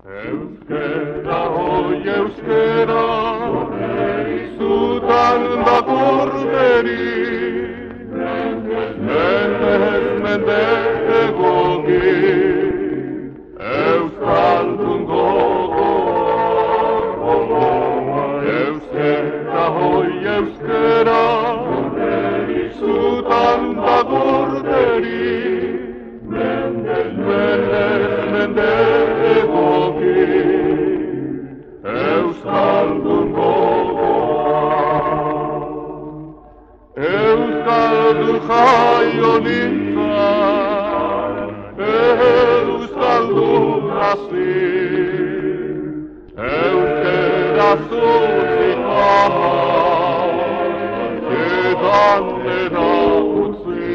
Euskera, oi euskera, zutan da gorderi, mende egoki, euskaldun gogoa. Euskera, oi euskera, zutan da gorderi, mende egoki, euskaldun gogoa. Euskaldun jaio nintzen, euskaldun hazi, euskera zutzitan, edan dena utzi.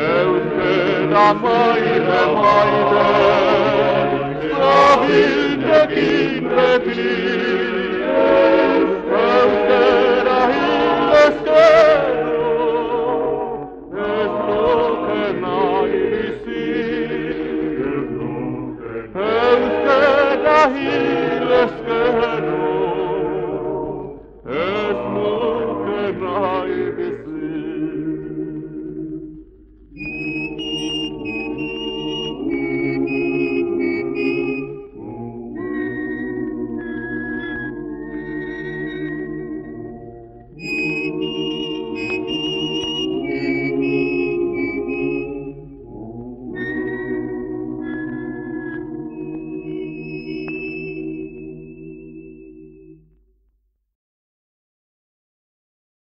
Euskera maite, zabiltekin beti,